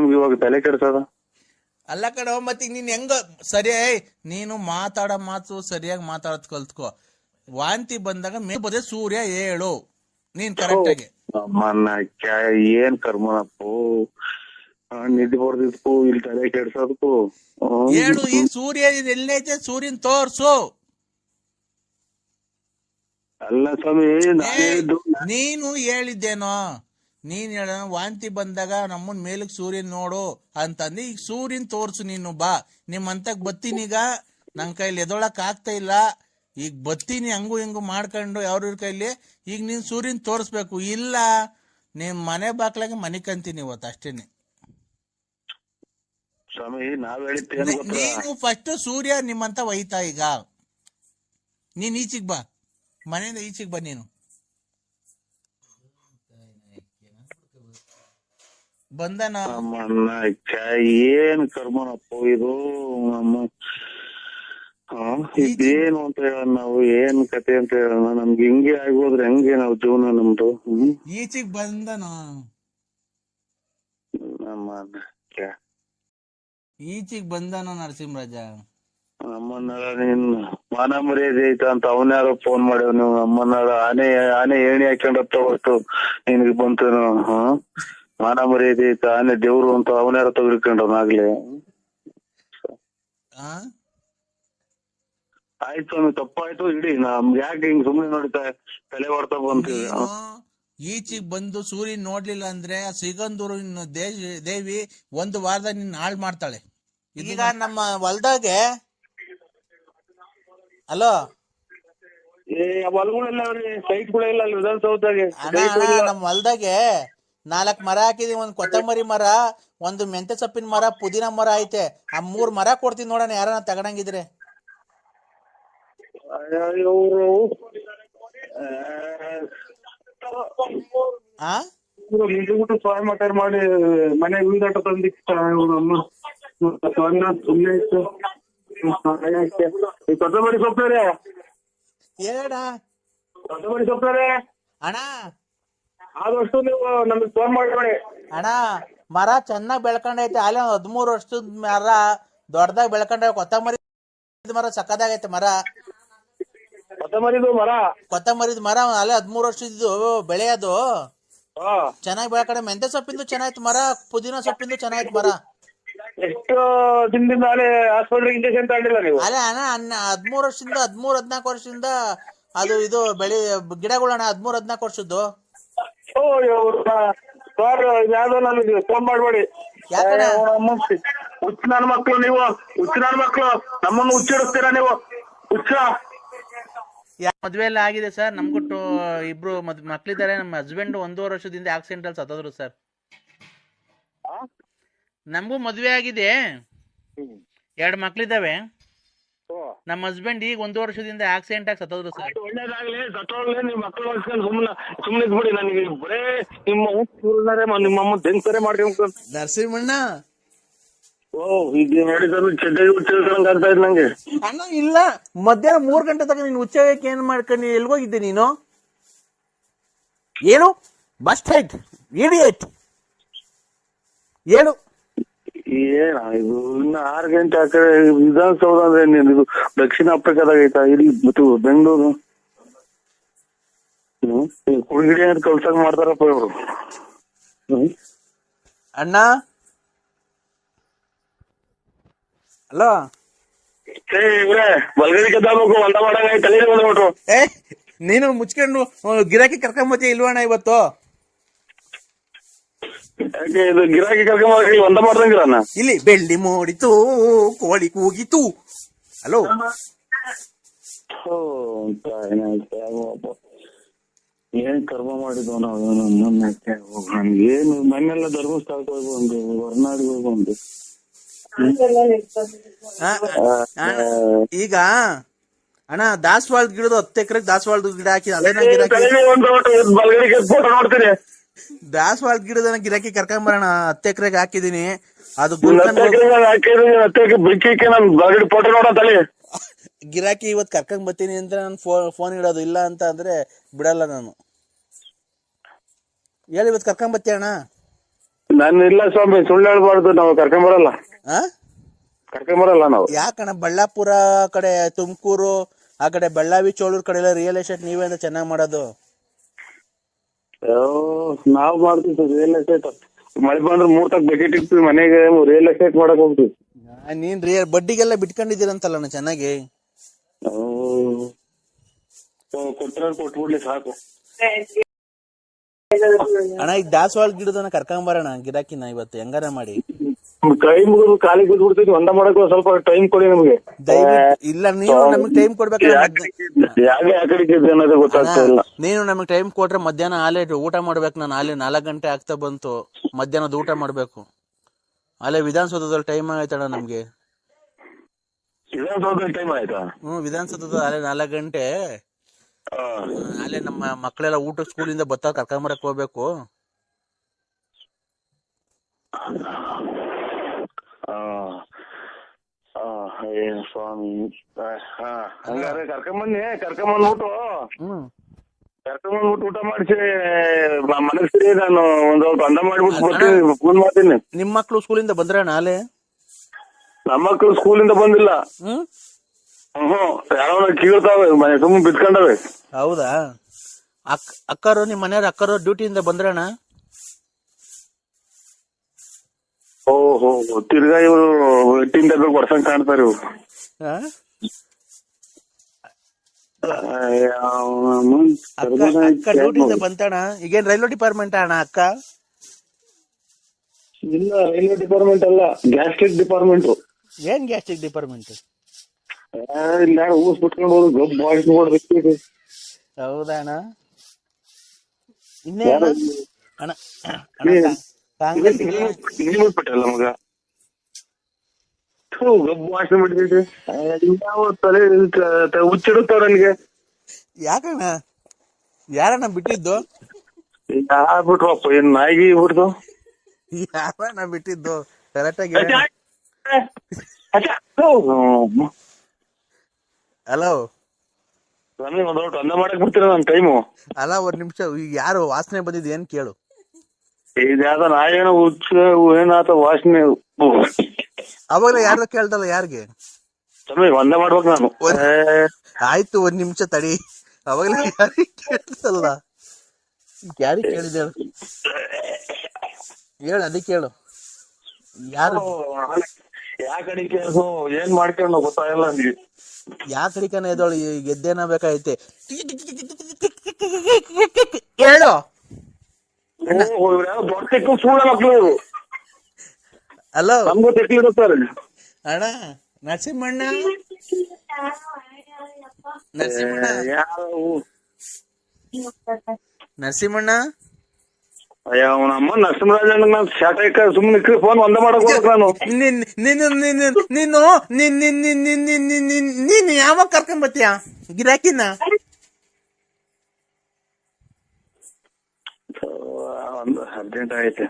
ನಮ್ಗೆ ಇವಾಗ ತಲೆ ಕೆಡ್ಸದ? ಅಲ್ಲ ಕಡೆ ಮತ್ತೆ ನೀನ್ ಹೆಂಗ ಸರಿ ನೀನು ಮಾತಾಡೋ ಮಾತು ಸರಿಯಾಗಿ ಮಾತಾಡೋದ್ ಕಲ್ತ್ಕೋ. ವಾಂತಿ ಬಂದಾಗ ಬದೇ ಸೂರ್ಯ ಹೇಳು ನೀನ್ ಕರೆಕ್ಟ್ ಆಗಿ. ಏನ್ ಕರ್ಮನಪ್ಪು, ನಿದ್ದೆ ಬರ್ದಿದ್ಕು ಇಲ್ಲಿ ತಲೆ ಕೆಡ್ಸೋದಕ್ಕೂ ಹೇಳು. ಈಗ ಸೂರ್ಯ ಎಲ್ಲೈತೆ ಸೂರ್ಯನ್ ತೋರ್ಸು. ಅಲ್ಲ ಸ್ವಾಮಿ, ನೀನು ಹೇಳಿದ್ದೇನೋ, ನೀನ್ ಹೇಳ ವಾಂತಿ ಬಂದಾಗ ನಮ್ಮನ್ ಮೇಲಕ್ ಸೂರ್ಯನ್ ನೋಡು ಅಂತಂದು. ಈಗ ಸೂರ್ಯನ್ ತೋರ್ಸು ನೀನು. ಬಾ ನಿಮ್ಮಂತಕ್ ಬತ್ತೀನೀಗ, ನನ್ ಕೈಲಿ ಎದೊಳಕ್ ಆಗ್ತಾ ಇಲ್ಲ. ಈಗ ಬತ್ತೀನಿ ಹಂಗು ಹಿಂಗು ಮಾಡ್ಕೊಂಡು ಯಾವ್ರ ಕೈಲಿ. ಈಗ ನೀನ್ ಸೂರ್ಯನ್ ತೋರ್ಸ್ಬೇಕು. ಇಲ್ಲ ನಿಮ್ ಮನೆ ಬಾಕ್ಲಾಗೆ ಮನೆ ಕಂತೀನಿ ಇವತ್ತು ಅಷ್ಟೇನೆ. ಸ್ವಾಮಿ ನಾವ್ ಹೇಳಿದ್ದೇನು ಗೊತ್ತಾ? ನೀನು ಫಸ್ಟ್ ಸೂರ್ಯ ನಿಮ್ಮಂತ ಒಯ್ತಾ. ಈಗ ನೀನ್ ಈಚಿಗ್ ಬಾ, ಮನೆಯಿಂದ ಈಚಿಗ್ ಬಾ ನೀನು. ಬಂದನ ಏನ್ ಕರ್ಮನಪ್ಪ ಇದು. ಇದೇನು ಅಂತ ಹೇಳೋಣ ನಾವು, ಏನ್ ಕತೆ ಅಂತ ಹೇಳೋಣ. ನಮ್ಗೆ ಹಿಂಗೆ ಆಗೋದ್ರೆ ಹೆಂಗೆ ನಾವು ಜೀವನ ನಮ್ದು? ಈಚಿಗ್ ಬಂದನ ಈಚಿಗ್ ಬಂದನ ನರಸಿಂಹರಾಜ. ಅಮ್ಮನಾಳ ನೀನ್ ಮಾನ ಮರ್ಯಾದೆ ಐತ ಅಂತ ಅವನ್ಯಾರೋ ಫೋನ್ ಮಾಡ್ಯವ್ ನೀವು. ಅಮ್ಮನಾಳ ಆನೆ ಏಣಿ ಹಾಕೊಂಡತ್ತ ಹೊರತು ನಿನ್ಗೆ ಬಂತೇನು? ಮಾನ ಮರ್ಯಾದೆ ಐತ, ಆನೆ ದೇವ್ರು ಅಂತ ಅವನ್ಯಾರೋ ತೆಗೆದುಕೊಂಡವನಾಗ್ಲಿ. ಆಯ್ತು ಸ್ವಾಮಿ, ತಪ್ಪಾಯ್ತು ಇಡಿ. ನಮ್ಗೆ ಯಾಕೆ ಹಿಂಗ್ ಸುಮ್ನೆ ನೋಡ್ತಾ ತಲೆ ಹೊಡ್ತಾ ಬಂತೀವಿ? ಈಚಿಗ್ ಬಂದು ಸೂರ್ಯನ್ ನೋಡ್ಲಿಲ್ಲ ಅಂದ್ರೆ ಸಿಗಂದೂರು ದೇವಿ ಒಂದು ವಾರದಾಗ ನಿನ್ನ ಹಾಳು ಮಾಡ್ತಾಳೆ. ಈಗ ನಮ್ಮ ಹೊಲ್ದಾಗೆ ಅಲೋ ಹೊಲಗಳೆಲ್ಲ ಸೈಟ್ಗಳೆಲ್ಲ ವಿಧಾನಸೌಧಾಗೆ ನಮ್ಮ ಹೊಲ್ದಾಗೆ 4 ಮರ ಹಾಕಿದೀವಿ. ಒಂದ್ ಕೊತ್ತಂಬರಿ ಮರ, ಒಂದು ಮೆಂತೆ ಸೊಪ್ಪಿನ ಮರ, ಪುದೀನ ಮರ ಐತೆ. ಆ 3 ಮರ ಕೊಡ್ತೀನಿ ನೋಡೋಣ, ಯಾರನ್ನ ತಗೊಂಡಂಗಿದ್ರೆ. ನಿಂತ್ಬಿಟ್ಟು ಸ್ವಾಮಿ ಮಾತಾಡ್ ಮಾಡಿ ಮನೆ ವೀದಾಟ ತಂದಿತ್ತು. ಸುಮ್ಮನೆ ಇತ್ತು. ಕೊತ್ತಂಬರಿ ಸೊಪ್ಪೇರೆ, ಕೊತ್ತಂಬರಿ ಸೊಪ್ಪೇರೆ ಅಣ್ಣ, ಆದಷ್ಟು ನೀವು ನಮ್ಗೆ ಫೋನ್ ಮಾಡಿ. ಅಣ್ಣ ಮರ ಚೆನ್ನಾಗ್ ಬೆಳ್ಕೊಂಡೈತೆ. ಅಲ್ಲೇ 13 ವರ್ಷದ ಮರ ದೊಡ್ಡದಾಗ ಬೆಳ್ಕೊಂಡ. ಕೊತ್ತಂಬರಿ ಮರ ಸಕ್ಕದಾಗೈತೆ. ಮರ ಕೊತ್ತಂಬರಿದ ಮರ ಅಲ್ಲೇ 13 ವರ್ಷದ್ದು ಬೆಳೆ. ಅದು ಚೆನ್ನಾಗಿ ಬೆಳ್ಕೊಂಡೆ. ಮೆಂತೆ ಸೊಪ್ಪಿಂದು ಚೆನ್ನಾಯ್ತು ಮರ, ಪುದೀನ ಸೊಪ್ಪಿಂದು ಚೆನ್ನಾಯ್ತು ಮರ. ಎಷ್ಟು ದಿನದಿಂದ ಹಾಸ್ಪಿಟಲ್ ಇಂಜೆಕ್ಷನ್ ತಗೊಂಡಿಲ್ಲ ನೀವು? ಅಲ್ಲೇ ಅಣ್ಣ 13 ವರ್ಷದಿಂದ 13-14 ವರ್ಷದಿಂದ ಅದು ಇದು ಬೆಳೆ ಗಿಡಗಳಣ್ಣ. 13-14 ವರ್ಷದ್ದು. ಯಾವ್ದೋ ನನಗೆ ಫೋನ್ ಮಾಡ್ಬೇಡಿ. ಹುಚ್ಚ ನನ್ನ ಮಕ್ಳು ನೀವು, ಹುಚ್ಚ ನನ್ನ ಮಕ್ಳು. ನಮ್ಮನ್ನು ಹುಚ್ಚಿಡಿಸ್ತೀರಾ ನೀವು, ಹುಚ್ಚ. ಮದ್ವೆ ಎಲ್ಲ ಆಗಿದೆ ಸರ್. ನಮ್ಗೂ 2 ಮಕ್ಳಿದ್ದಾರೆ. ನಮ್ಮ ಹಸ್ಬೆಂಡ್ 1.5 ವರ್ಷದಿಂದ ಆಕ್ಸಿಡೆಂಟ್ ಅಲ್ಲಿ ಸತ್ತೋದ್ರು ಸರ್. ನಮಗೂ ಮದ್ವೆ ಆಗಿದೆ, 2 ಮಕ್ಳಿದಾವೆ. ನಮ್ಮ ಹಸ್ಬೆಂಡ್ ಈಗ 1 ವರ್ಷದಿಂದ ಆಕ್ಸಿಡೆಂಟ್ ಆಗಿ ಸತ್ತೋದ್ರು ಸರ್. ಒಳ್ಳೇದಾಗ್ಲಿ, ಸತ್ತೋಗ್ಲಿ. ನಿಮ್ ಮಕ್ಳು ಹೊಡ್ಸ್ಕೊಂಡು ಸುಮ್ನೆ ಇದ್ಬಿಡಿ. ನನಗೆ ಬರೇ ನಿಮ್ಮಮ್ಮ ಬೆಂಕರೆ ಮಾಡ್ಕೊಂಡ್ ನರಸಿಂಹಣ್ಣ. ಈಗ ನೋಡಿ ಸರ್, ಚೆಡ್ಡಾಗಿ ಹುಚ್ಚಿಡ್ಕೊಂಡ್ ಆಗ್ತಾ ಇದ್ ನಂಗೆ. ಅಣ್ಣ ಇಲ್ಲ, ಮಧ್ಯಾಹ್ನ 3 ಗಂಟೆ ತನಕ ನೀನು ಹುಚ್ಚಕ್ಕೆ ಏನ್ ಮಾಡ್ಕೊಂಡು ಎಲ್ಗೋಗಿದ್ದೆ ನೀನು? ಏನು ಬಸ್ ಸ್ಟ್ಯಾಂಡ್ ಇಡಿಯಟ್ ಏನು? ಏನ ಇದು ಇನ್ನ 6 ಗಂಟೆ ಆ ಕಡೆ ವಿಧಾನಸೌಧ ಅಂದ್ರೆ ಇದು ದಕ್ಷಿಣ ಆಫ್ರಿಕಾದಾಗ ಐತಾ? ಇಲ್ಲಿ ಬೆಂಗಳೂರು ಕುಡಿಗಿಡಿ ಅಂತ ಕಲ್ಸಂಗ್ ಮಾಡ್ತಾರಪ್ಪ ಇವ್ರು. ಅಣ್ಣ ಹಲೋ, ಇವ್ರೆ ಬಲ್ಗಡಿ ಕೆದ್ದಾಬೇಕು, ಒಂದ ಮಾಡಂಗ ತಲೆ ಬಂದ್ಬಿಟ್ರು. ನೀನು ಮುಚ್ಕೊಂಡು ಗಿರಾಕಿ ಕರ್ಕೊಂಬತ್ತೀಯ ಇಲ್ವಣ್ಣ ಇವತ್ತು? ಯಾಕೆ ಇದು ಗಿರಾಕಿ ಕರ್ಕೊಂಬ ಒಂದ ಮಾಡ್ದಂಗಿರಣ್ಣ? ಇಲ್ಲಿ ಬೆಳ್ಳಿ ಮೂಡಿತು, ಕೋಳಿ ಕೂಗಿತು. ಹಲೋ, ಏನ್ ಕರ್ಮ ಮಾಡಿದ್ವು ನಾವು. ನಮ್ಗೇನು ಮನೆಲ್ಲ ಧರ್ಮಸ್ಥಳಕ್ಕೆ ಹೋಗ್ಬಂದು, ಹೊರನಾಡಿಗೆ ಹೋಗ್ಬಂದು. ಈಗ ಅಣ್ಣ ದಾಸವಾಳದ ಗಿಡದ 10 ಎಕರೆಗೆ ದಾಸವಾಳದ ಗಿಡ ಹಾಕಿ ದಾಸವಾಳದ ಗಿಡದ ಗಿರಾಕಿ ಕರ್ಕೊಂಬರೋಣ. 10 ಎಕರೆಗೆ ಹಾಕಿದೀನಿ. ಅದು ಗಿರಾಕಿ ಇವತ್ತು ಕರ್ಕೊಂಡ್ ಬರ್ತೀನಿ ಅಂತ ನಾನು ಫೋನ್ ಇಡೋದು. ಇಲ್ಲ ಅಂತ ಅಂದ್ರೆ ಬಿಡಲ್ಲ ನಾನು. ಹೇಳಿ ಇವತ್ತು ಕರ್ಕೊಂಡ್ ಬರ್ತೀಯ ಅಣ್ಣ? ನಾನು ಇಲ್ಲ ಸ್ವಾಮಿ, ಸುಳ್ಳು ಹೇಳ್ಬಾರ್ದು. ನಾವು ಕರ್ಕೊಂಬರಲ್ಲ ನಾವು. ಯಾಕಣ್ಣ ಬಳ್ಳಾಪುರ ಕಡೆ, ತುಮಕೂರು ಆ ಕಡೆ, ಬೆಳ್ಳಾವಿ ಚೋಳೂರ್ ಕಡೆ ಎಲ್ಲ ರಿಯಲ್ ಎಸ್ಟೇಟ್ ನೀವೇ ಅಂತ ಚೆನ್ನಾಗ್ ಮಾಡೋದು. ನಾವ್ ಮಾಡ್ತೀವಿ ಸರ್ ರಿಯಲ್ ಎಸ್ಟೇಟ್. ಮಳೆ ಬಂದ್ರೆ 3 ತಕ್ ಬಕೆಟ್ ಇರ್ತೀವಿ ಮನೆಗೆ, ರಿಯಲ್ ಎಸ್ಟೇಟ್ ಮಾಡಕ್ ಹೋಗ್ತೀವಿ. ನೀನ್ ಬಡ್ಡಿಗೆಲ್ಲ ಬಿಟ್ಕೊಂಡಿದ್ದೀರಂತಲ್ಲ ಚೆನ್ನಾಗಿ. ಕೊಟ್ಬಿಡ್ಲಿ ಸಾಕು ಅಣ್ಣ. ಈಗ ದಾಸವಾಳ ಗಿಡದನ್ನ ಕರ್ಕೊಂಬರೋಣ ಗಿರಾಕಿನ ಇವತ್ತು ಹೆಂಗಾರ ಮಾಡಿ. ಕೈ ಮುಗಿದು ಕಾಲಿಗೆ ಬಿದ್ಬಿಡ್ತೀವಿ, ಹೊಂಡ ಮಾಡಕ್ ಸ್ವಲ್ಪ ಟೈಮ್ ಕೊಡಿ ನಮ್ಗೆ. ಇಲ್ಲ, ನೀವು ನಮಗ್ ಟೈಮ್ ಕೊಡ್ಬೇಕು. ಅನ್ನೋದು ಗೊತ್ತಾಗ್ತಾ ಇಲ್ಲ. ನೀನು ನಮಗ್ ಟೈಮ್ ಕೊಟ್ರೆ ಮಧ್ಯಾಹ್ನ ಆಲೆ ಊಟ ಮಾಡ್ಬೇಕು. ನಾನು ಆಲೆ 4 ಗಂಟೆ ಆಗ್ತಾ ಬಂತು, ಮಧ್ಯಾಹ್ನದ ಊಟ ಮಾಡ್ಬೇಕು. ಅಲ್ಲೇ ವಿಧಾನಸೌಧದಲ್ಲಿ ಟೈಮ್ ಆಯ್ತಣ್ಣ ನಮ್ಗೆ. ವಿಧಾನಸೌಧದಲ್ಲಿ ಟೈಮ್ ಆಯ್ತಾ? ವಿಧಾನಸೌಧದ ಅಲ್ಲೇ 4 ಗಂಟೆ. ಅಲ್ಲೇ ನಮ್ಮ ಮಕ್ಕಳೆಲ್ಲ ಊಟ ಸ್ಕೂಲಿಂದ ಬತ್ತ ಕರ್ಕೊಂಬರಕ್ ಹೋಗ್ಬೇಕು. ಏನು ಸ್ವಾಮಿ, ಹಂಗಾರೆ ಕರ್ಕೊಂಬಂದ್ಬಿಟ್ಟು ಊಟ ಮಾಡಿಸಿ ಮನಗ್ ಸರಿ. ನಾನು ಒಂದ್ ಸ್ವಲ್ಪ ಅಂದ ಮಾಡ್ಬಿಟ್ಟು ಬರ್ತೀನಿ, ಫೋನ್ ಮಾಡ್ತೀನಿ. ನಿಮ್ ಮಕ್ಳು ಸ್ಕೂಲಿಂದ ಬಂದ್ರ ನಾಳೆ? ನಮ್ಮ ಮಕ್ಳು ಸ್ಕೂಲಿಂದ ಬಂದಿಲ್ಲ. ಯಾರೋ ಕೀಳ್ತಾವೆ, ಮನೆ ಸುಮ್ಮನೆ ಬಿತ್ಕೊಂಡವೆ. ಹೌದಾ? ಅಕ್ಕರು ನಿಮ್ ಮನೆಯವ್ರ ಅಕ್ಕರು ಡ್ಯೂಟಿಯಿಂದ ಬಂದ್ರಣ್ಣ? ಓಹೋ, ತಿರ್ಗಾ ಇವ್ರು ಎಟ್ಟಿಂದ ಕೊಡ್ಸಂಗ್ ಕಾಣ್ತಾರೆ ಇವ್ರು. ಅಕ್ಕ ಡ್ಯೂಟಿಯಿಂದ ಬಂತಣ್ಣ. ಈಗೇನ್ ರೈಲ್ವೆ ಡಿಪಾರ್ಟ್ಮೆಂಟ್ ಅಣ್ಣ ಅಕ್ಕ? ಇಲ್ಲ, ರೈಲ್ವೆ ಡಿಪಾರ್ಟ್ಮೆಂಟ್ ಅಲ್ಲ, ಗ್ಯಾಸ್ಟ್ರಿಕ್ ಡಿಪಾರ್ಟ್ಮೆಂಟ್. ಏನ್ ಗ್ಯಾಸ್ಟ್ರಿಕ್ ಡಿಪಾರ್ಟ್ಮೆಂಟ್? ಇಲ್ಲ, ಊಸ್ ಬಿಟ್ಕೊಂಡು ಹೋದ್ರು ಗಬ್ ಬಾಯ್ಸ್ ನೋಡ್ಬೇಕು. ಹೌದಾ ಅಣ್ಣ? ಇನ್ನೇನ ಅಣ್ಣ, ಕಾಂಗ್ರೆಸ್ ಬಿಟ್ಟಲ್ಲ ಮಗ, ಗಬ್ ಭಾಷಣ ಬಿಟ್ಟಿದ್ದೆ. ತಲೆ ಹುಚ್ಚಿಡುತ್ತವ್ರ ನನಗೆ. ಯಾಕಣ್ಣ? ಯಾರಣ್ಣ ಬಿಟ್ಟಿದ್ದು? ಬಿಟ್ರಪ್ಪ, ಏನ್ ನಾಯಿಗೆ ಬಿಡ್ತು? ಯಾರಣ್ಣ ಬಿಟ್ಟಿದ್ದು ಕರೆಕ್ಟ್ ಆಗಿ? ಹಲೋ, ಅಂದ ಮಾಡಕ್ ಬಿಡ್ತೀರ ನನ್ ಟೈಮು. ಅಲ್ಲ, ಒಂದ್ ನಿಮಿಷ. ಈಗ ಯಾರು ವಾಸನೆ ಬಂದಿದ್ ಏನ್ ಕೇಳು. ಇದ್ಯಾವ್ದ ನಾಯೇನೋ ಹುಚ್ಚ ಏನಾತ ವಾಸನೆ. ಅವಾಗಲೇ ಯಾರು ಕೇಳ್ದಲ್ಲ, ಯಾರಿಗೆ ಒಂದೇ ಮಾಡ್ಬೇಕು ನಾನು. ಆಯ್ತು, ಒಂದ್ ನಿಮಿಷ ತಡಿ. ಅವಾಗಲೇ ಯಾರಿಗೆ ಕೇಳ್ದಲ್ಲ, ಯಾರಿಗೆ ಕೇಳಿದ ಹೇಳು, ಅದಕ್ಕೆ ಹೇಳು. ಯಾರು ಯಾ ಕಡೆ ಕೇಳ್ಸು, ಏನ್ ಮಾಡ್ಕೊಂಡು ಗೊತ್ತಾಗಲ್ಲ ನನಗೆ. ಯಾ ಕಡಿಕನ ಎದೋಳು ಗೆದ್ದೇನ ಬೇಕಾಯ್ತೆ. ಹೇಳು. ಸುಳ್ಳ ಮಕ್ಳು. ಹಲೋ, ನಮ್ಗೂ ತೆಕ್ಲಿರುತ್ತಾರೆ ಅಣ್ಣ. ನರಸಿಂಹಣ್ಣ, ನರಸಿಂಹಣ್ಣ ನಮ್ಮ ನರಸಿಂಹರಾಜಣ್ಣ ಶಾಟಕ ಸುಮ್ಮನೆ ಫೋನ್ ಒಂದ ಮಾಡಕ್ ಹೋಗ್ಬೇಕು ನಾನು. ನೀನು ಯಾವಾಗ ಕರ್ಕೊಂಡ್ ಬತ್ತೀಯ ಗಿರಾಕಿನ? ಒಂದು ಅರ್ಜೆಂಟ್ ಐತೆ.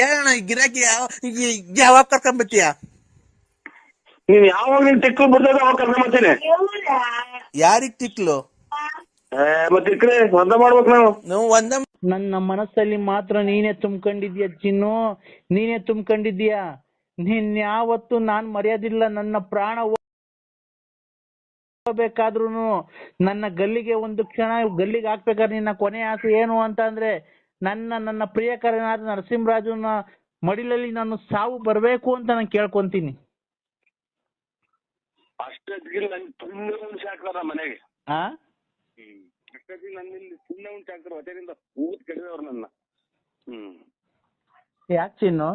ಏನಣ್ಣ ಗಿರಾಕಿ ಯಾವಾಗ ಕರ್ಕೊಂಡ್ ಬತ್ತೀಯ? ನೀನ್ ಯಾವಾಗ ನಿನ್ ತಿಕ್ಲು ಬಿಡ್ತದ ಅವಾಗ ಕರ್ಕೊಂಡ್ ಬರ್ತೀನಿ. ಯಾರಿಗ್ ತಿಕ್ಲು? ಮತ್ತೆ ಇಕ್ರೆ ಒಂದ ಮಾಡ್ಬೇಕು ನಾವು ಒಂದ. ನನ್ನ ಮನಸ್ಸಲ್ಲಿ ಮಾತ್ರ ನೀನೇ ತುಂಬ್ಕೊಂಡಿದ್ಯಾ ಚಿನ್ನು, ನೀನೇ ತುಂಬ್ಕೊಂಡಿದ್ಯಾ. ನೀನ್ ಯಾವತ್ತು ನಾನ್ ಮರ್ಯಾದಿಲ್ಲ. ನನ್ನ ಪ್ರಾಣ ಹೋಗ್ಬೇಕಾದ್ರುನು, ನನ್ನ ಗಲ್ಲಿಗೆ ಒಂದು ಕ್ಷಣ ಗಲ್ಲಿಗೆ ಹಾಕ್ಬೇಕಾದ್ರೆ ನಿನ್ನ ಕೊನೆ ಆಸೆ ಏನು ಅಂತ ಅಂದ್ರೆ, ನನ್ನ ಪ್ರಿಯಕರನಾದ ನರಸಿಂಹರಾಜನ ಮಡಿಲಲ್ಲಿ ನಾನು ಸಾವು ಬರ್ಬೇಕು ಅಂತ ನಾನು ಕೇಳ್ಕೊಂತೀನಿ. ಅಷ್ಟೊತ್ತಿಗೆ ನನ್ ತುಂಬ ಹಾಕ್ತಾರ ಮನೆಗೆ. ಅಷ್ಟೊತ್ತಿಗೆ ನನ್ನಿಂದ ಸುಮ್ಮನೆ ಉಂಟು ಹಾಕ್ತಾರೆ, ಹೊಟ್ಟೆಯಿಂದ ಊದ್ ಕೆಡದವ್ರು ನನ್ನ. ಯಾಕೆ ಚಿನ್ನು?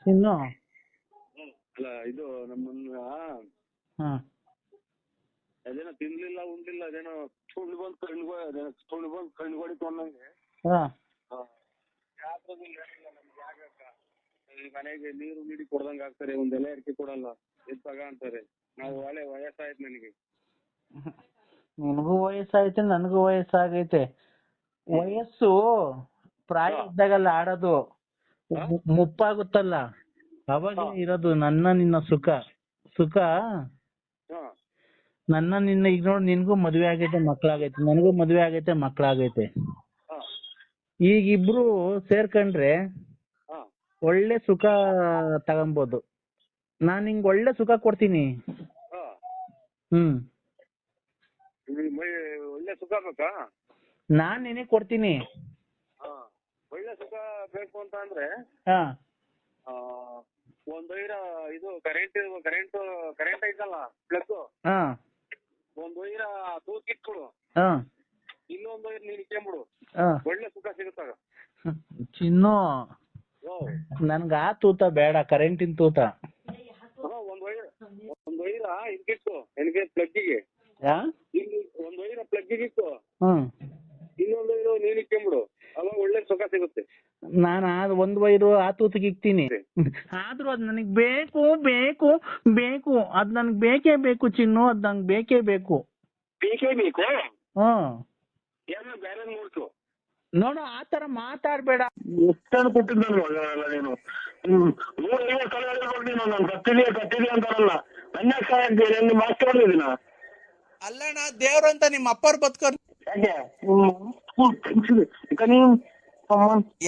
ಚಿನ್ನು ಅಲ್ಲ, ಇದು ನಮ್ಮನ್ನ ಅದೇನೋ ತಿನ್ಲಿಲ್ಲ ಉಂಡ್ಲಿಲ್ಲ, ಅದೇನೋ ಸುಳ್ಳು ಬಂದು ಕಣ್ಗೊಡಿತು ಅನ್ನಂಗೆ. ಮನೆಗೆ ನೀರು ನೀಡಿ ಕೊಡ್ದಂಗ ಆಗ್ತಾರೆ, ಒಂದ್ ಎಲೆ ಅಡಿಕೆ ಕೊಡಲ್ಲ, ಎತ್ತಾಗ ಅಂತಾರೆ. ನಾವು ಒಳ್ಳೆ ವಯಸ್ಸಾಯ್ತು ನನಗೆ. ನಿನಗೂ ವಯಸ್ಸಾಯ್ತು, ನನಗೂ ವಯಸ್ಸಾಗೈತೆ. ವಯಸ್ಸು ಪ್ರಾಯ ಇದ್ದಾಗಲ್ಲ ಆಡೋದು, ಮುಪ್ಪಾಗುತ್ತಲ್ಲ ಅವಾಗ ಇರೋದು ನನ್ನ ನಿನ್ನ ಸುಖ. ನಿನ್ನ ಈಗ ನೋಡಿ, ನಿನ್ಗೂ ಮದ್ವೆ ಆಗೈತೆ, ಮಕ್ಳಾಗೈತೆ, ನನಗೂ ಮದ್ವೆ ಆಗೈತೆ, ಮಕ್ಳಾಗೈತೆ. ಹಾ ಈಗ ಇಬ್ರು ಸೇರ್ಕೊಂಡ್ರೆ ಹಾ ಒಳ್ಳೆ ಸುಖ ತಗೊಂಬೋದು. ನಾನ್ ನಿಂಗ್ ಒಳ್ಳೆ ಸುಖ ಕೊಡ್ತೀನಿ. ಹಾ ಹ್ಮ್ ಒಳ್ಳೆ ಸುಖ ಬೇಕಾ? ನಾನ್ ನಿನಗ್ ಕೊಡ್ತೀನಿ. ಹಾ ಒಳ್ಳೆ ಸುಖ ಬೇಕು ಅಂತ ಅಂದ್ರೆ ಹಾ ಒಂದ್ ವೈರ ಇದು ಕರೆಂಟ್ ಐತಲ್ಲ ಪ್ಲಗ್, ಹಾ ಒಂದ್ ವೈರ ತೂಕಿಟ್ಕೊಡು, ಹಾ ಇನ್ನೊಂದ್ ವೈರ್ ನೀನ್ ಇಕ್ಕೊಂಬಿಡು, ಹಾ. ಒಳ್ಳೆ ಸುಖ ಸಿಗುತ್ತಾಗ. ಚಿನ್ನು, ನನ್ಗ ಆ ತೂತ ಬೇಡ, ಕರೆಂಟಿನ ತೂತ. ಒಂದ್ ವೈರ ಇಟ್ಕಿಟ್ಟು ನನಗೆ ಪ್ಲಗ್ಗಿಗೆ, ಇಲ್ಲಿ ಒಂದ್ ವೈರ ಪ್ಲಗ್ಗಿಗೆ ಇಟ್ಟು ಇನ್ನೊಂದ್ ವೈರು ನೀನ್ ಇಕ್ಕೊಂಬಿಡು, ಅವಾಗ ಒಳ್ಳೆ ಸುಖ ಸಿಗುತ್ತೆ. ನಾನು ಒಂದ್ ವೈರು ಆ ತೂತಿಗೆ ಇಕ್ತೀನಿ. ಆದ್ರೂ ಅದ್ ನನಗ್ ಬೇಕು ಬೇಕು ಬೇಕು, ಅದ್ ನನ್ಗ್ ಬೇಕೇ ಬೇಕು ಚಿನ್ನು, ಅದ್ ನಂಗ್ ಬೇಕೇ ಬೇಕು. ಬೇಕೇ ಬೇಕು? ಹ್ಮ್. ಏನೋ ಬೇರೆ ನೋಡ್ತು ನೋಡು, ಆತರ ಮಾತಾಡ್ಬೇಡ. ಎಷ್ಟು ಕೊಟ್ಟಿದ್ದ ನೀನು? 150 ಸಲ ಹೇಳ್ಬೇಕು ನೀನು, ನಾನು ಕತ್ತಿದೀಯ ಅಂತಾರಲ್ಲ, ನನ್ನ ಮಾತಾಡಿದಿನ. ಅಲ್ಲಣ್ಣ, ದೇವ್ರಂತ ನಿಮ್ಮ ಅಪ್ಪರ್ ಬದುಕೋರ್ ಯಾಕೆ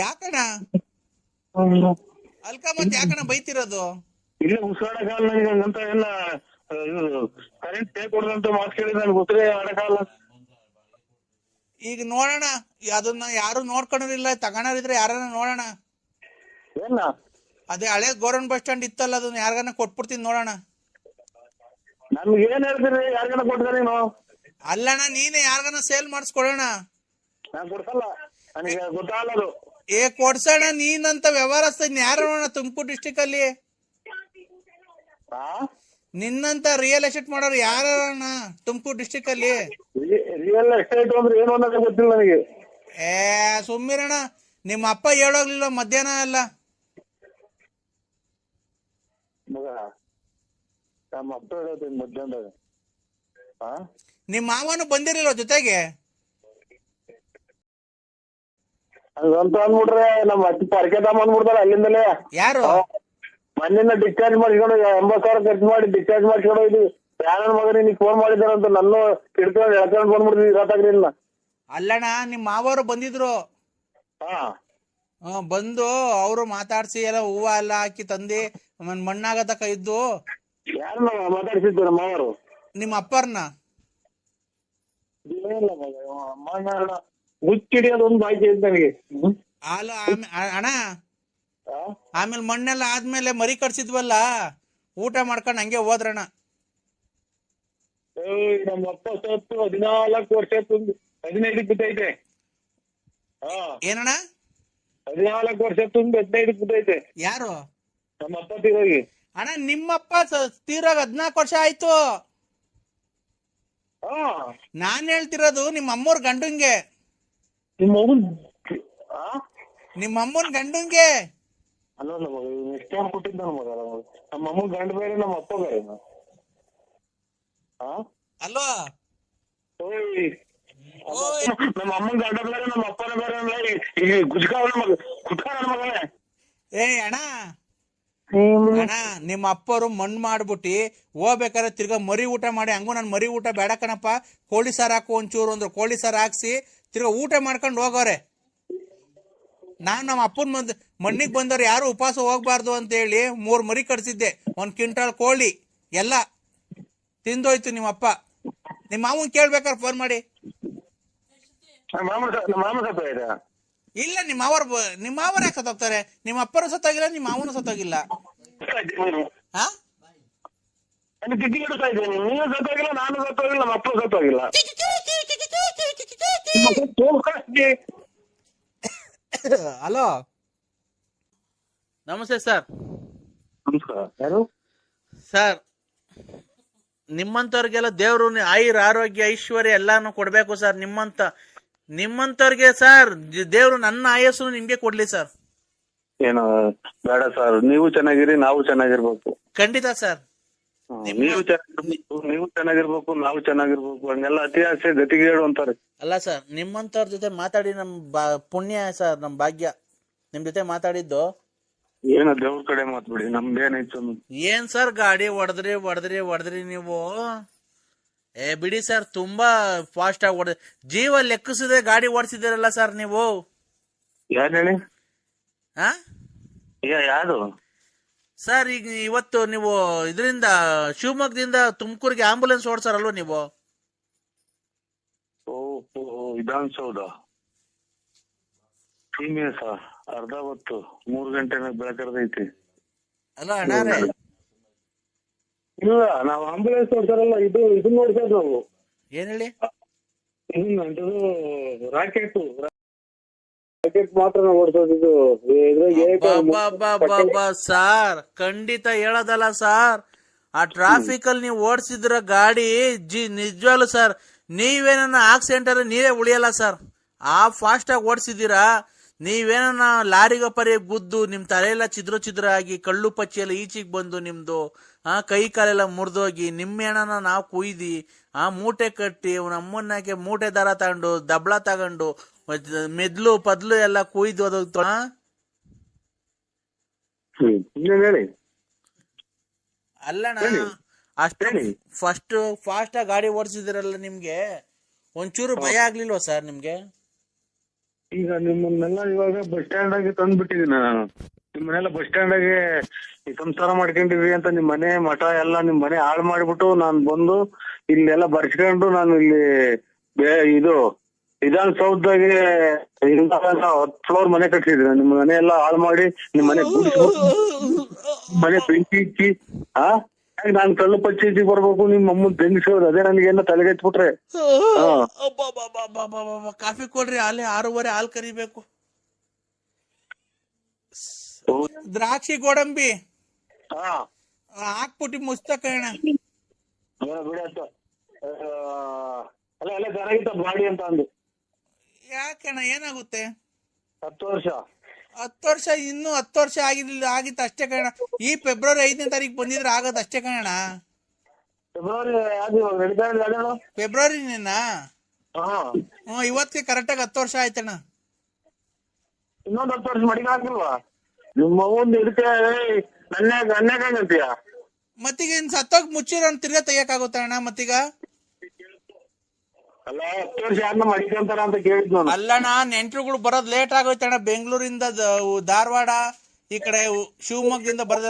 ಯಾಕಣ್ಣ ಅಲ್ಕ ಮತ್ ಯಾಕಣ್ಣ ಬೈತಿರೋದು? ಇಲ್ಲ ಉಸಿರಾಡಕಾಲ ನನಗೆ ಅಂತ ಎಲ್ಲ ಕರೆಂಟ್ ಟೇಕ್ ಕೊಡದಂತ ಮಾತು ಕೇಳಿ ನನ್ಗೆ ಉಸಿರೇ ಆಡಕಾಲ. ಈಗ ನೋಡೋಣ, ಅದನ್ನ ಯಾರು ನೋಡ್ಕೊಂಡಿಲ್ಲ, ತಗೋರಿದ್ರೆ ಯಾರನ್ನ ನೋಡೋಣ. ಏನ ಅದೇ ಹಳೆ ಗೌರ್ಮೆಂಟ್ ಬಸ್ ಸ್ಟ್ಯಾಂಡ್ ಇತ್ತಲ್ಲ, ಅದನ್ನ ಯಾರಿಗಾನ ಕೊಟ್ಬಿಡ್ತೀನಿ, ನೋಡೋಣ. ನಮ್ಗೆ ಏನ್ ಹೇಳ್ತೀರಿ? ಯಾರಿಗಾನ ಕೊಡ್ತಾರೆ ನೀನು? ಅಲ್ಲಣ್ಣ, ನೀನೇ ಯಾರಿಗಾನ ಸೇಲ್ ಮಾಡಿಸ್ಕೊಡೋಣ. ನಾನ್ ಕೊಡ್ಸಲ್ಲ, ನನಗೆ ಗೊತ್ತಾಗಲ್ಲದು. ಕೊಡ್ಸೋಣ, ನೀನಂತ ವ್ಯವಹಾರಸ್ಥ ಯಾರು ನೋಡೋಣ ತುಮಕೂರು ಡಿಸ್ಟಿಕ್ ಅಲ್ಲಿ? ನಿನ್ನಂತ ರಿಯಲ್ ಎಸ್ಟೇಟ್ ಮಾಡೋರು ಯಾರಣ್ಣ ತುಮಕೂರು ಡಿಸ್ಟಿಕ್ ಅಲ್ಲಿ? ರಿಯಲ್ ಎಸ್ಟೇಟ್ ಅಂದ್ರೆ ಏನು ಅನ್ನೋದೇ ಗೊತ್ತಿಲ್ಲ ನನಗೆ. ಸುಮ್ಮಿರಣ್ಣ, ನಿಮ್ಮ ಅಪ್ಪ ಹೇಳೋಗ್ಲಿಲ್ಲ ಮಧ್ಯಾಹ್ನ ಎಲ್ಲ? ಮಗ, ನಮ್ಮ ಅಪ್ಪ ಹೇಳೋದು ಮಧ್ಯಾಹ್ನದಾಗ. ನಿಮ್ಮ ಮಾವನು ಬಂದಿರಲಿಲ್ಲ ಜೊತೆಗೆ? ಅಂತ ಅಂದ್ಬಿಟ್ರೆ ನಮ್ಮ ಅಜ್ಜಿ ಪರ್ಕೆ ತಗೊಂಡ್ಬಿಡ್ತಾರ ಅಲ್ಲಿಂದಲೇ. ಯಾರು? ಮನೆಯಿಂದ ಡಿಸ್ಚಾರ್ಜ್ ಮಾಡ್ಕೊಂಡು 80,000 ಖರ್ಚು ಮಾಡಿ ಡಿಸ್ಚಾರ್ಜ್ ಮಾಡ್ಕೊಂಡು ಹೋಯ್ತು. ಯಾರ ಮಗ ನಿನಗೆ ಫೋನ್ ಮಾಡಿದಾರಂತ ನನ್ನ ಹಿಡ್ಕೊಂಡು ಎಳ್ಕೊಂಡು ಬಂದ್ಬಿಡ್ತೀವಿ ಗೊತ್ತಾಗ್ಲಿಲ್ಲ. ಅಲ್ಲಣ್ಣ, ನಿಮ್ಮ ಮಾವರು ಬಂದಿದ್ರು. ಬಂದು ಅವರು ಮಾತಾಡ್ಸಿ ಎಲ್ಲ ಹೂವ ಎಲ್ಲ ಹಾಕಿ ತಂದಿ ಮಣ್ಣಾಗತಕ್ಕ ಇದ್ದು. ಯಾರನ್ನ ಮಾತಾಡ್ಸಿದ್ದು? ನಮ್ಮ ಮಾವರು ನಿಮ್ಮ ಅಪ್ಪರ್ನ. ಹುಚ್ಚಿಡಿಯೋದು ಒಂದು ಬಾಯ್ಕೆ ಇತ್ತು ನನಗೆ. ಅಣ್ಣ, ಆಮೇಲೆ ಮಣ್ಣೆಲ್ಲ ಆದ್ಮೇಲೆ ಮರಿ ಕಟ್ಸಿದ್ವಲ್ಲ, ಊಟ ಮಾಡ್ಕೊಂಡು ಹಂಗೆ ಹೋದ್ರಣ್ಣ. ನಮ್ಮ ಅಪ್ಪ ಸತ್ತು 14 ವರ್ಷ 15 ಬಿದ್ದೈತೆ. ಏನಣ್ಣ? 14 ವರ್ಷ 15 ಬಿದ್ದೈತೆ. ಯಾರು? ನಮ್ಮ ಅಪ್ಪ ತೀರೋಗಿ. ಅಣ್ಣ, ನಿಮ್ಮಪ್ಪ ತೀರೋಗ 14 ವರ್ಷ ಆಯ್ತು. ನಾನ್ ಹೇಳ್ತಿರೋದು ನಿಮ್ಮ ಅಮ್ಮವ್ರ ಗಂಡಂಗೆ. ನಿಮ್ಮ ಅಮ್ಮನ್ ಗಂಡಂಗೆ ಅಲ್ಲ ಮಗ, ಎಷ್ಟೊಂದು ಕೊಟ್ಟಿದ್ದ ಮಗ. ನಮ್ಮ ಅಮ್ಮನ್ ಗಂಡ ಬೇರೆ, ನಮ್ಮ ಅಪ್ಪ ಬೇರೆ. ಅಲ್ವಾ? ನಮ್ಮ ಅಮ್ಮನ್ ಗಂಡ ಬೇರೆ, ನಮ್ಮ ಅಪ್ಪನ ಬೇರೆ. ಈಗ ಗುಜ್ಕಾವಣ ಮಗ, ಕುಟ್ಕಾಣ ಮಗನೇ. ಅಣ್ಣ, ನಿಮ್ಮ ಅಪ್ಪರು ಮಣ್ಣು ಮಾಡ್ಬಿಟ್ಟಿ ಹೋಗ್ಬೇಕಾದ್ರೆ ತಿರ್ಗಾ ಮರಿ ಊಟ ಮಾಡಿ, ಹಂಗು ನನ್ ಮರಿ ಊಟ ಬೇಡ ಕಣಪ್ಪ, ಕೋಳಿ ಸಾರು ಹಾಕು ಒಂಚೂರು ಅಂದ್ರೆ ಕೋಳಿ ಸಾರು ಹಾಕ್ಸಿ ತಿರ್ಗಾ ಊಟ ಮಾಡ್ಕೊಂಡು ಹೋಗೋರೆ. ನಾನ್ ನಮ್ಮ ಅಪ್ಪನ ಮಣ್ಣಿಗೆ ಬಂದವ್ರು ಯಾರು ಉಪವಾಸ ಹೋಗ್ಬಾರ್ದು ಅಂತ ಹೇಳಿ 3 ಮರಿ ಕಟ್ಸಿದ್ದೆ, 1 ಕ್ವಿಂಟಾಲ್ ಕೋಳಿ ಎಲ್ಲ ತಿಂದೋಯ್ತು ನಿಮ್ಮಪ್ಪ. ನಿಮ್ಮ ಮಾವನ್ ಕೇಳ್ಬೇಕಾರೆ ಫೋನ್ ಮಾಡಿ. ಇಲ್ಲ, ನಿಮ್ಮ ಮಾವರ್ ಯಾಕೆ ಸತ್ತೋಗ್ತಾರೆ? ನಿಮ್ಮ ಅಪ್ಪರು ಸತ್ತೋಗಿಲ್ಲ, ನಿಮ್ಮ ಮಾವನು ಸತ್ತೋಗಿಲ್ಲ. ನೀನು ಸತ್ತೋಗಿಲ್ಲ, ನಾನು ಸತ್ತೋಗಿಲ್ಲ, ನಮ್ಮ ಅಪ್ಪ ಸತ್ತೋಗಿಲ್ಲ. ಹಲೋ, ನಮಸ್ತೆ ಸರ್. ನಮಸ್ಕಾರ. ಯಾರು ಸರ್? ನಿಮ್ಮಂತವ್ರಿಗೆಲ್ಲ ದೇವ್ರು ಆಯುರ್ ಆರೋಗ್ಯ ಐಶ್ವರ್ಯ ಎಲ್ಲಾನು ಕೊಡ್ಬೇಕು ಸರ್. ನಿಮ್ಮಂತವ್ರಿಗೆ ಸರ್ ದೇವ್ರು ನನ್ನ ಆಯಸ್ಸು ನಿಮ್ಗೆ ಕೊಡ್ಲಿ ಸರ್. ಏನು ಬೇಡ ಸರ್, ನೀವು ಚೆನ್ನಾಗಿರಿ, ನಾವು ಚೆನ್ನಾಗಿರ್ಬೇಕು. ಖಂಡಿತ ಸರ್. ನೀವು ಚೆನ್ನಾಗಿರ್ಬೇಕು, ನಾವು ಚೆನ್ನಾಗಿರ್ಬೇಕು. ಹಂಗೆಲ್ಲ ಅತಿ ಆಸೆ ಗತಿಗೇಡು ಅಂತಾರೆ. ಅಲ್ಲ ಸರ್, ನಿಮ್ಮಂತವ್ರ ಜೊತೆ ಮಾತಾಡಿ ನಮ್ ಪುಣ್ಯ ಸರ್, ನಮ್ ಭಾಗ್ಯ ನಿಮ್ ಜೊತೆ ಮಾತಾಡಿದ್ದು. ಏನು ದೇವ್ರ ಕಡೆ ಮಾತ್ಬಿಡಿ, ನಮ್ದೇನೈತು? ಏನ್ ಸರ್ ಗಾಡಿ ಹೊಡೆದ್ರಿ ನೀವು? ಏ ಬಿಡಿ ಸರ್, ತುಂಬಾ ಫಾಸ್ಟ್ ಆಗಿ ಓಡ ಜೀವ ಲೆಕ್ಕಿಸದೆ ಗಾಡಿ ಓಡಿಸಿದಿರಲ್ಲ ಸರ್ ನೀವು. ಯಾರು ಹೇಳಿ? ಹಾ ಯಾರು ಸರ್, ಈಗ ಇವತ್ತು ನೀವು ಇದರಿಂದ ಶಿವಮೊಗ್ಗದಿಂದ ತುಮಕೂರಿಗೆ ಆಂಬುಲೆನ್ಸ್ ಓಡಿಸಾರಲ್ವ ನೀವು? ವಿಧಾನಸೌಧ ಸೀಮೆಸ ಅರ್ಧ ಹೊತ್ತು 3 ಗಂಟೆ ಬೆಳಕರ್ದೈತಿ. ಅಲ್ಲ ಅಣ್ಣಾರೆ, ಇಲ್ಲ ನಾವು ಆಂಬುಲೆನ್ಸ್ ಓಡಿಸಾರಲ್ಲ, ಇದನ್ನ ನೋಡ್ಸೋದು ನಾವು. ಏನ್ ಹೇಳಿ? ರಾಕೆಟ್ ಮಾತ್ರ ನಾವು ಓಡಿಸೋದು. ಸಾರ್ ಖಂಡಿತ ಹೇಳೋದಲ್ಲ ಸರ್, ಆ ಟ್ರಾಫಿಕ್ ಅಲ್ಲಿ ನೀವು ಓಡಿಸಿದ್ರ ಗಾಡಿ ನಿಜವಾಗ್ಲು ಸರ್, ನೀವೇನ ಆಕ್ಸಿಡೆಂಟ್ ಅಲ್ಲಿ ನೀವೇ ಉಳಿಯಲ್ಲ ಸರ್. ಆ ಫಾಸ್ಟ್ ಆಗಿ ಓಡಿಸಿದೀರಾ, ನೀವೇನ ಲಾರಿಗ ಪರಿ ಗುದ್ದು ನಿಮ್ ತಲೆಯೆಲ್ಲ ಚಿದ್ರ ಆಗಿ ಕಳ್ಳು ಪಚ್ಚಿ ಎಲ್ಲ ಈಚಿಗೆ ಬಂದು ನಿಮ್ದು ಕೈ ಕಾಲೆಲ್ಲ ಮುರಿದೋಗಿ ನಿಮ್ಮೆಣನ ನಾವು ಕುಯ್ದಿ ಮೂಟೆ ಕಟ್ಟಿ ನಮ್ಮನ್ನಕ್ಕೆ ಮೂಟೆ ದಾರ ತಗೊಂಡು ದಬ್ಳ ತಗೊಂಡು ಮೆದ್ಲು ಪದ್ಲು ಎಲ್ಲ ಕುಯ್ದು ಅದು ಹೇಳಿ. ಅಲ್ಲಣ್ಣ, ಅಷ್ಟು ಫಾಸ್ಟ್ ಆಗಿ ಗಾಡಿ ಓಡಿಸಿದಿರಲ್ಲ, ನಿಮ್ಗೆ ಒಂಚೂರು ಭಯ ಆಗ್ಲಿಲ್ವಾ ಸರ್ ನಿಮ್ಗೆ? ಈಗ ನಿಮ್ಮನ್ನೆಲ್ಲ ಇವಾಗ ಬಸ್ ಸ್ಟ್ಯಾಂಡ್ ಆಗಿ ತಂದ್ಬಿಟ್ಟಿದೀನಿ ನಾನು. ನಿಮ್ಮನ್ನೆಲ್ಲ ಬಸ್ ಸ್ಟ್ಯಾಂಡ್ ಆಗಿ ಸಂಸಾರ ಮಾಡ್ಕೊಂಡಿವಿ ಅಂತ ನಿಮ್ ಮನೆ ಮಠ ಎಲ್ಲ ನಿಮ್ ಮನೆ ಹಾಳು ಮಾಡ್ಬಿಟ್ಟು ನಾನು ಬಂದು ಇಲ್ಲೆಲ್ಲ ಬರ್ಸ್ಕೊಂಡು ನಾನು ಇಲ್ಲಿ ಇದು ವಿಧಾನಸೌಧದಾಗೆ 10 ಫ್ಲೋರ್ ಮನೆ ಕಟ್ಸಿದ್ದೀನಿ. ನಿಮ್ ಮನೆ ಎಲ್ಲ ಹಾಳು ಮಾಡಿ ನಿಮ್ ಮನೆ ಮನೆ ಬೆಂಕಿ ಇಕ್ಕಿ ನಾನ್ ಕಳ್ಳು ಪಚ್ಚಿ ಬರ್ಬೇಕು, ನಿಮ್ ಅಮ್ಮನ್ ಬೆಂಗಿಸೋದು ಅದೇ ನನಗೇನ ತಲೆಗೆತ್ಬಿಟ್ರೆ. ಕಾಫಿ ಕೊಡ್ರಿ, ಅಲ್ಲಿ 6:30 ಹಾಲು ಕರಿಬೇಕು. ದ್ರಾಕ್ಷಿ ಗೋಡಂಬಿ ಹಾಕ್ಬಿಟ್ಟು ಮುಸ್ತ ಕಣ ಬಿಡತ್ತ ಅಲ್ಲ ಎಲ್ಲ ಚೆನ್ನಾಗಿತ್ತ ಬಾಡಿ ಅಂತ ಅಂದು. ಯಾಕಣ್ಣ ಏನಾಗುತ್ತೆ? 10 ವರ್ಷ ಇನ್ನೂ 10 ವರ್ಷ ಆಗಿತ್ತು ಅಷ್ಟೇ ಕಣ. ಈ ಫೆಬ್ರವರಿ 5ನೇ ತಾರೀಕು ಬಂದಿದ್ರೆ ಆಗೋದು ಅಷ್ಟೇ ಕಣ. ಫೆಬ್ರವರಿನ ಇವತ್ತಿಗೆ ಕರೆಕ್ಟಾಗಿ 10 ವರ್ಷ ಆಯ್ತಣ್ಣ. ಇನ್ನೊಂದು 10 ವರ್ಷ ಮಡಿಗೆ ಹಾಕಿಲ್ವಾ ನಿಮ್ಮ ಒಂದು ಇದಕ್ಕೆ? ನನ್ನೇ ಮತ್ತೀಗ ಸತ್ತೋಗ್ ಮುಚ್ಚಿರೋ ತಿರ್ಗಾ ತೆಗಿಯಕ್ಕಾಗುತ್ತ ಅಣ್ಣ? ಮತ್ತೀಗ ಅಲ್ಲ 10 ವರ್ಷ ಯಾರನ್ನ ಮಡಿಕೊಂತಾರ ಅಂತ ಕೇಳಿದ್ ನಾನು. ಅಲ್ಲಣ್ಣ, ನೆಂಟ್ರುಗಳು ಬರೋದ್ ಲೇಟ್ ಆಗೋಯ್ತಣ್ಣ. ಬೆಂಗಳೂರಿಂದ ಧಾರವಾಡ ಈ ಕಡೆ ಶಿವಮೊಗ್ಗದಿಂದ ಬರೋದ